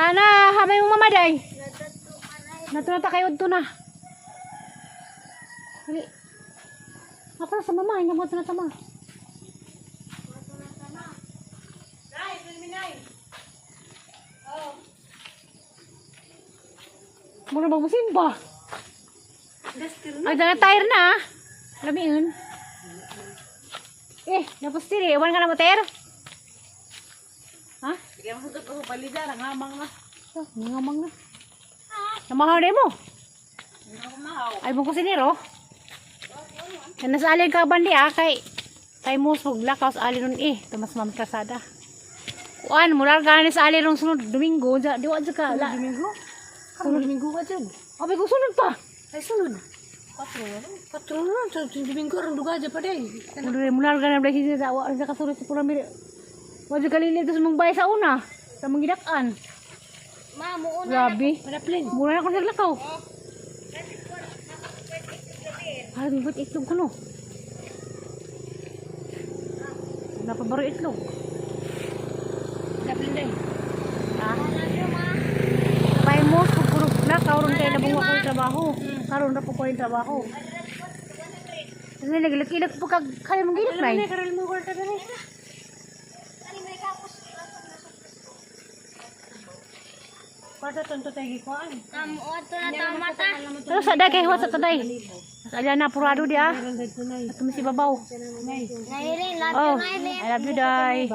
Tana, hamay mong mamaday. Natunata kayo ito na. Hali. Apa sa mama, hindi mo tunata ma. Nay, minay. Oh. Muna magmusimba. Ay, dana tire na. Lami yun. Napos tiri. Iwan ka na motor? Ha? Sige, masukot ko palida. Nangamang na. Nangamang na. Namahaw na mo? Ay, mong kusinero. Yan nasa alin ka bandi kay musog lakaw sa alin nun tamas mami kasada. Kuan, mula ka na sa alin nung sunod Domingo. Diwad sa ka. Domingo? Sunod Domingo ka dyan. Abay ko sunod pa. Ay sunod. 4 na. Sa Domingo rin duga dyan pa din. Mula ka na blessing sa awa. Sa kasunod sa puramiri. Wad sa kalili ito sa mong bahay sa una. Sa mong gidakan. Ma, muuna. Grabe. Mura na ako naglakaw. Ay, ba't itlog ko no? Napabaro itlog. Daplin din. Ha? Pay mo, pagpurog na. Karoon kayo nabunga ko yung trabaho. Karoon na po ko yung trabaho. Kasi nagilag-ilag po kaya mong gilit na eh. Karoon mo ko yung trabaho. Pata tonto tayo gikuan. Ato na tamata. Terus ada kay huwat sa taday. Sa na purado dia. At tumisi babaw. Nairin, love you Nairin. I love you day.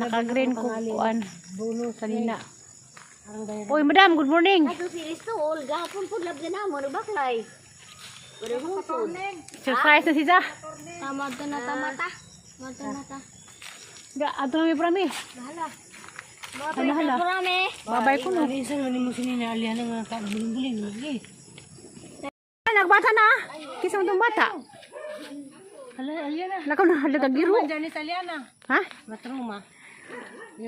Naka-green ko kuan. Salina. Oy madam, good morning. Ay, siris to, gahapon po lab na mo, baklay. Surprise na siya. Tamata na tamata. Tamata. Da, ato na may prami. Bahala. Hala. Babay ko no. Minsan wala mo sininaalian ng mga buling-buling lagi. Nagbata na. Kisa mo itong bata. Aliana. Lakaw na, halagagiro. Diyan Italiana. Ha? Matruma.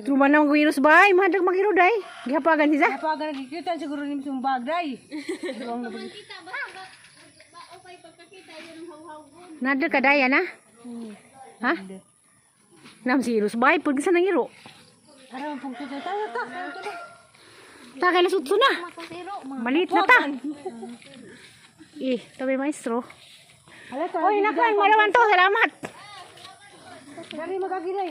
Truma na mag-virus ba? Mahadag mag-iro day. Gihapagan siya. Napagan nakikita siguro ni mismong bagay. Nahadag ka day, na? Ha? Nam si virus ba? Pwede sa nangiro. Araw pong kita tayo ta. Ta kay lasutso na. Malit na ta. Tabi maestro. Oy, nakan malawan to. Salamat. Dari magagilay.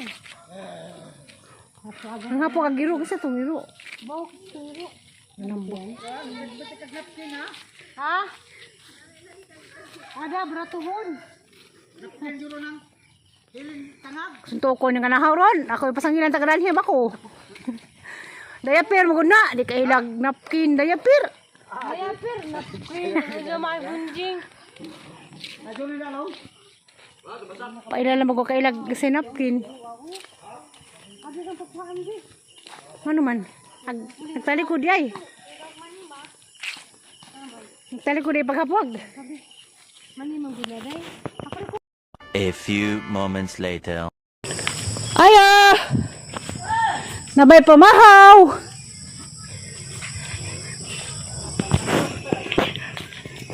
Ang hapo kagiro kasi itong giro. Bawo kiro. Nambong. Ha? Ada beratuhon. Sunto ko ng kanahaw ron. Ako pasangilan tagalan hiya bako. Diaper mo na. Di kailag napkin diaper. Diaper napkin. Ito may bunjing. Pailala mo ko kailag sa napkin. Ano man? Nagtalikod yay. Nagtalikod ay paghapwag. Mani mong ginaday? A few moments later. Aya! Nabay pamahaw!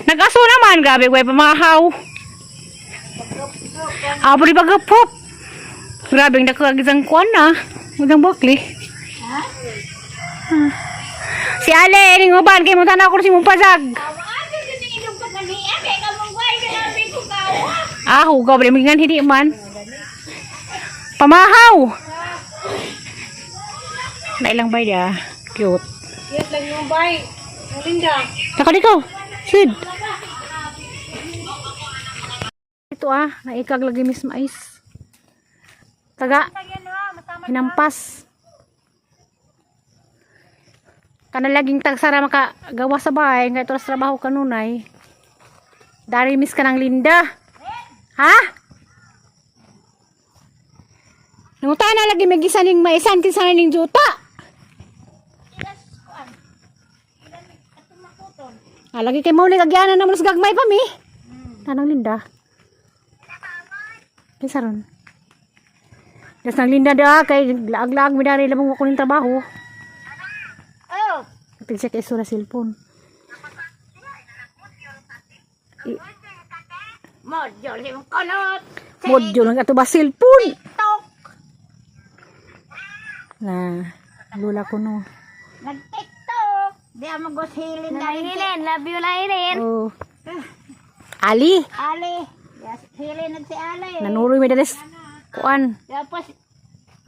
Nag-aso naman, grabe way pamahaw. Abo di bagapop. Grabe ang nakagisang kuwan na. Udang bakli. Si Ale, ning uban kay mo tanaw ko si mong pasag. Hugaw ba naman hindi man. Pamahaw. Nailang bay dia. Cute. Yes lang yung bay. Linda. Nakadikaw. Sid. Ito naikag lagi Miss Mais. Taga. Hinampas. Kana laging tagsara makagawa sa bahay. Nga ito sa trabaho kanunay. Dari miss ka ng Linda. Ha? Nanguta na lagi may gisaning maisan kinsa ning juta. Lagi kay mauli kagyanan naman sa gagmay pa mi. Tanang Linda. Kinsa ron? Das nang Linda da kay laag-laag mi dari lamang ko ning trabaho. Oh. Tigsa kay sura cellphone. Modyo yung kolot. Modyo lang ato ba cellphone? TikTok. Nah. Lula ko no. Nag-tiktok. Di ako mag-hilin. Hilin. Love you, Hilin. Oh. Ali. Ali. Yes, hilin nag si Ali. Nanuroy may dalis. Kuan. Tapos,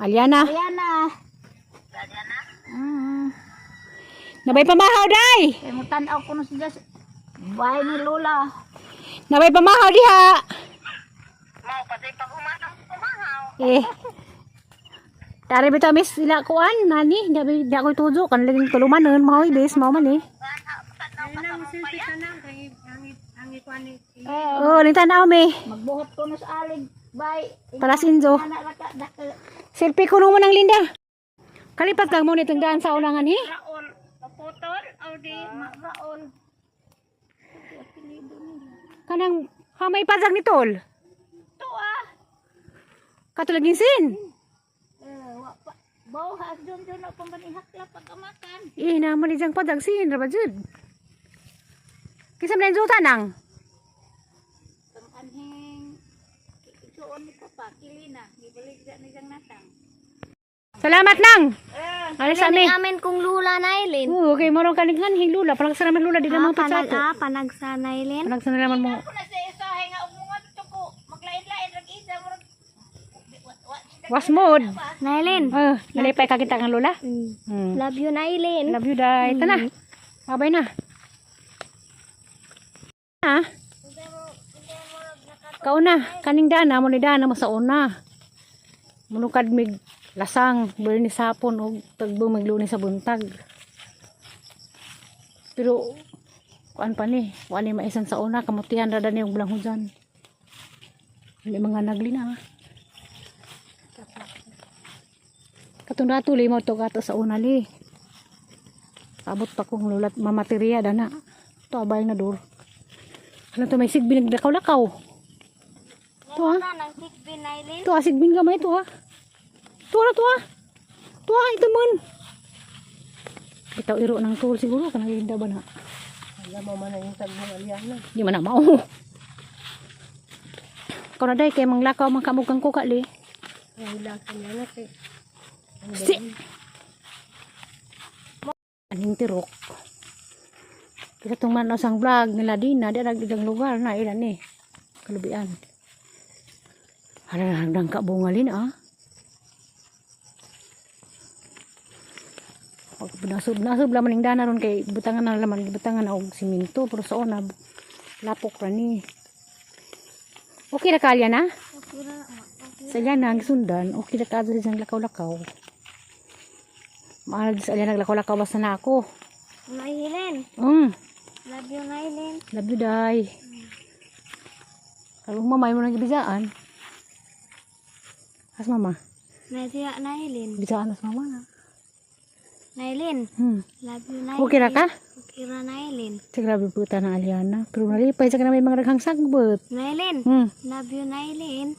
Aliana. Ariana. Nabay pamahaw day. Kaya mo tanaw ko na siya. Bahay ni Lola. Nabay pamahaw diha. Mau pati pag umahaw. Eh. Dari bitaw miss sila kuan nani, di ako tujo kan laging tulumanon mao ibes mao man eh. Oh, ni tanaw me. Magbuhat ko na sa alig. Bye. Para sinjo. Selfie ko mo nang Linda. Kalipat lang mo nitong daan sa ulangan eh. Raol. Kaputol. Audi. Raol. Kanang hamay pazag ni tol. Ito ah. Katulagin sin. Bawah doon ako pambanihak lang pagkamakan. Eh naman ni jang pazag sin ra ba jud. Kisam na juta nang. Anhing isuon ni papa kilina gibalik ni jang natang. Salamat nang. Alis ami. Amin kung lula Nailin. Okay, moro kaningan hing lula, parang sa naman lula di naman pizza to. Panag sa Nailin. Parang sa naman mo. Ako na sa isahe nga umungat ko. Maglain-lain rag isa murag Was mode. Nailin. Nalipay ka kita ng lula. Love you Nailin. Love you day. Tana. Babay na. Ha? Kauna, kaning dana mo ni dana mo sa una. Munukad mig lasang, bali ni sapon o tagbo magluni sa buntag. Pero kuan pa ni, kuan ni maisan sa una kamutihan ra dani og bulang hujan. Hindi mga naglina. Katong dato li mo to gato sa una li. Abot pa kong lulat mamaterya dana. To abay na dur. Ano to may sigbin naglakaw-lakaw. To ha? Nang sigbin Nailin. To sigbin gamay to ha. To ha ito man. Bitaw iro ng tool siguro kanang linda ba na. Alam mo man yung tagmong Aliana. Di man na mao. Kau na day kay manglakaw man kamugang ko kali. Ay laki niya na kay. Si. Aning tirok. Kita tong man sang vlog nila Dina di nagdang lugar na ilan ni. Kalubian. Hala nang ka bungalin ah. Nasub laman ning dana ron kay butangan na laman butangan na og siminto pero sa una lapok ra ni. Okay ra kalya na? Sa yan nang sundan, okay ra ka sa lakaw-lakaw. Mahal sa yan naglakaw-lakaw basta na ako. Nailin. Love you Nailin. Love you day. Kalau mama mo nang gibisaan. As mama. Nadia Nailin. Bisaan as mama. Nailin. Love you Nailin. Okay ra ka? Okay ra Nailin. Grabe puta na Aliana. Pero nalipay sa kanang may mga daghang sagbot. Nailin. Love you Nailin.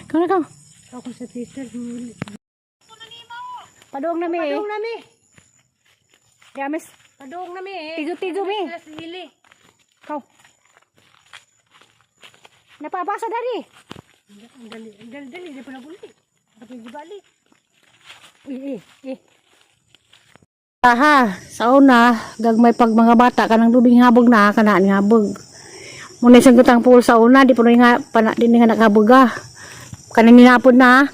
Kau na kau. Ako sa Twitter. Padung na mi. Padung na mi. Diamis. Padung na mi eh. Tigo-tigo mi. Hili. Kau. Napapasa dari. Dali. Di pa na buli. Tapi gibali. Aha, sa una, gagmay pag mga bata kanang dubing habog na kana ni habog. Muna isang gutang pool sa una, di puno nga din nga nakabog ah. Kanang ninapod na.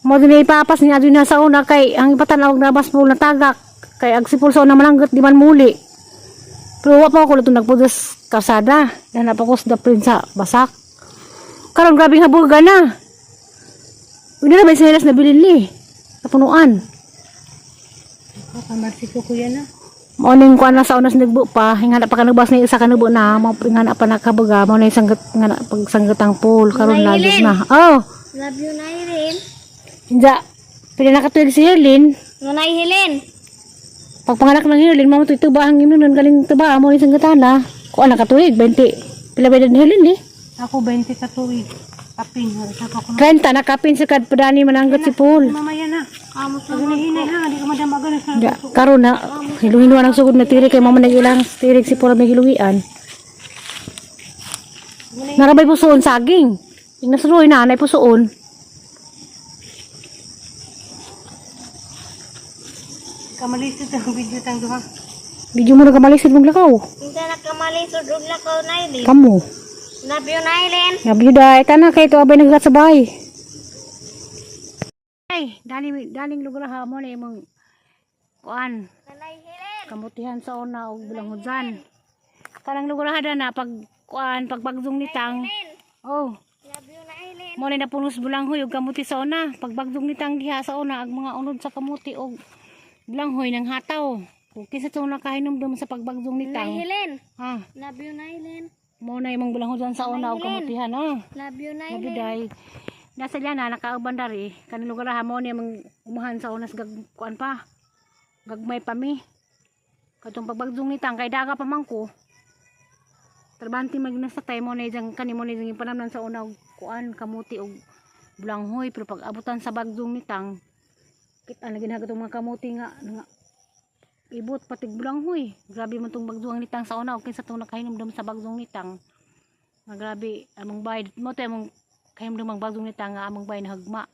Mo din ipapas ni aduna sa una kay ang ipatanawag na bas pool na tagak. Kay agsipul sa una malanggot di man muli. Pero wa pa ako luto nagpudos kasada. Dan napakos da prinsa basak. Karon grabing haboga na. Hindi na may sinelas na bilin ni. Kapunuan. Pamarsiko ko yan ah. Morning ko na sa unas nagbo pa, hinga na pa kanubas na isa kanubo na, mo hinga na pa nakabaga, mo na isang nga na pagsanggatang pool karon lagos na. Oh, Love you Nailin. hinja. Pili nakatuig si Herlin. Nanay Hilin. Pag panganak ng Herlin, mo tuba ang imunon galing tuba mo ni sanggatana. Ko nakatuig 20. Pila ba ni Herlin eh? Ako 20 ka tuig. Kapin. Saka ko 30 nakapin sa kad padani mananggot si pool. mamaya na. Amo sa hinahinay ha. Di ka madamagan sa Ya, karon na hiluhin ang sugod na tirik kay mo man nagilang tirik si pool may hiluwian. Narabay pusoon saging. Inasuroy na anay pusoon. Kamalisod ang video tang duha. Video mo na kamalisod mong lakaw. Hindi na kamalisod og lakaw nailin. Kamu. Love you nailin. Nabiyuday. Tana kay ito abay nagkat sa bahay. Ay, daling lugar ha mo na imong kuan. Nanay Helen. Kamutihan sa una og bilanghodan. Kanang lugar ha na pag kuan pagbagzong nitang. Oh, Love you nailin. mo na napunos bulanghoy og kamuti sa una. Pagbagzong nitang diha sa una ag mga unod sa kamuti og bulanghoy nang hataw. Kung kinsa to nakahinumdum sa pagbagzong Nanay nitang. Helen. Ha, Love you nailin. mo na imong bulanghodan sa una og kamutihan. Oh. Love you nailin. Nabiday. Nasa liana nakauban dari. Kanang lugar ha mo ni mang umuhan sa unas gag kuan pa. Gagmay pa mi. Katong pagbagzong nitang kay daga pa man ko. Trabanti magnas sa tay mo na jang kanimo ni jang panamnan sa una og kuan kamuti og bulanghoy pero pag abutan sa bagzong nitang kita na ginhaga tong mga kamuti nga ibot patig bulanghoy. Grabe man tong bagzong nitang sa una og kinsa tong nakahinumdum sa bagzong nitang. Nga grabe among bayad mo tay among kahinumdum ang bagzong nitang nga among bayad na hagma.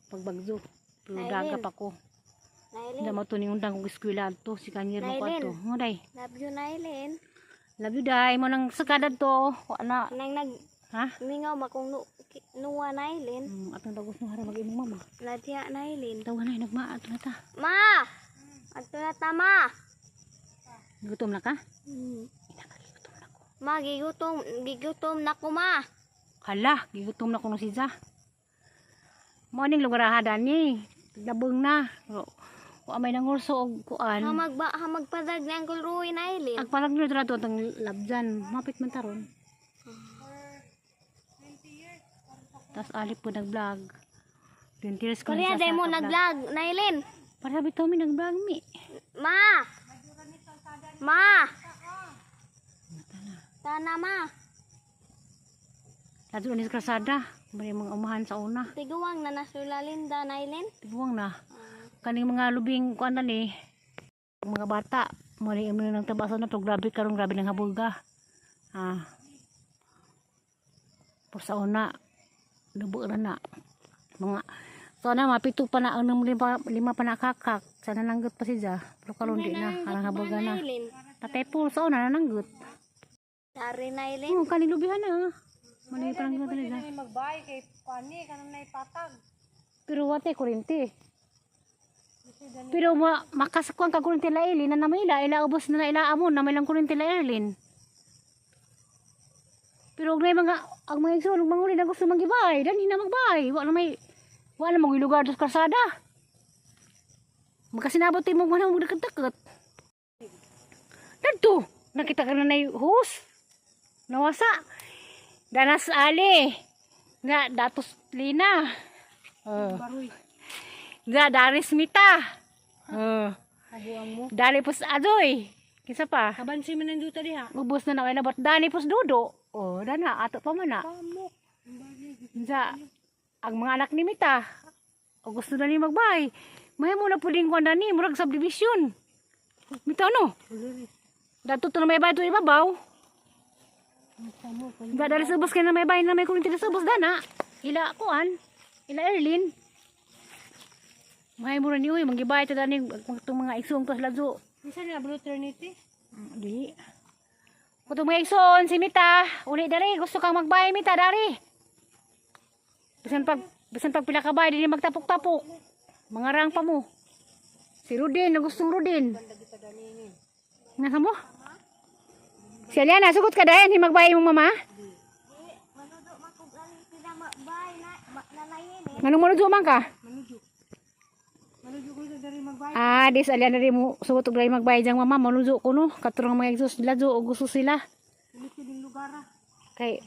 Pagbagzo. Pero daga pa ko. Nailin. Hindi mo ito ni undang kong eskwela to. Si Kanyir mo ko Nailin. ito. Mo day. Love you nailin. Love you day. Mo nang sakadad to. Ana. Nang nag Ha? mingaw makong nuwa nailin. Atong tagos mo harap mag-imong mama. Ladya nailin. Tawa na nagma. Ato na ta. Ma! Ato na tama. Gutom na ka? Nakagigutom na ko. Ma, gigutom na ko ma. Hala. Gigutom na ko no si Za. Mo ning lugar hadan ni. Dabong na. O amay nang urso og kuan. Hamagpadag na ang kulruwi nailin. Agpalag nyo dito itong labjan. Mapit man taron. Tapos alip po nag-vlog. 20 years ko Kuya, day mo nag-vlog nailin. Para bitaw mi nag-vlog mi. Ma! Ma! Tana ma. Lato ni sa krasada. May mga umahan sa una. Tiguwang na nasulalinda nailin. Tiguang na. Kaning mga lubing kuan na ni. Mga bata. Mali imo nang tabasan na to. Grabe karong grabe ng habulga. Por sa una. Lubo na na. Mga so na mapito pa na ang lima pa nakakak. Sana nanggut pa si Ja. Pero karon di na. Karang habulga na. Tatay po sa una nananggut. Dari nailin. Oh, kaning lubihan na. Mali pa nanggut na Ja. Magbay kay pani kanang naipatag. Pero wate kurente. Pero makasakwan ka kurente la Erlin na namila ila ubos na ila amon na may lang kurente la Erlin. Pero og mga ang mga igsoon manguli na gusto magibay, dan hina magbay. Wa na mga lugar sa kalsada. Makasinabot mo man mo deket-deket. Dadto, nakita ka na nay hus. Nawasa. Danas ali. Nga datos lina. Nga daris mita. Abuang mo. Dali pos adoy. Kisa pa? Kabansi man nang duta diha. Ubos na kay nabot dani pos dudo. Oh, dana ato pa man na. Nga ang mga anak ni Mita. O gusto na ni magbay. May mo na puding kuan ni murag subdivision. Mita no? Dato to na may bay to ibabaw. Nga dali sa bus kay na may bay na may kurinti sa bus dana. Ila kuan. Ila Erlin. May mura ni uy manggibay to dani mga igsong to lazo. Isa na Blue Trinity. Di. Kutong mga igsoon si Mita, uli dari gusto kang magbay Mita dari. Bisan pag pila ka bay dili magtapok-tapok. Mangarang pa mo. Si Rudin, na gustong Rudin. Nasa mo? Si Aliana, sugot ka dayan, himagbay mong mama? Manudo makugali pila magbay na nailin. Manong manujo man ka? Manudo ko dari magbay. Dis Aliana rin mo sugot og dai magbay jang mama, manujo ko no. Katurang mga igsos lajo og gusto sila. Dili lugar. Kay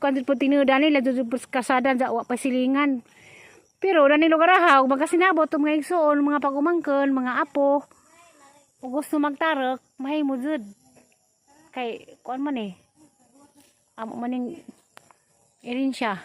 kan po tinudan nila do kasadan sa wa pasilingan. Pero dani lugar ha magasinabot to mga igsoon, mga pagumangken, mga apo. Ug gusto magtarek, mahimo jud. Kay kuan man amo maning irin siya.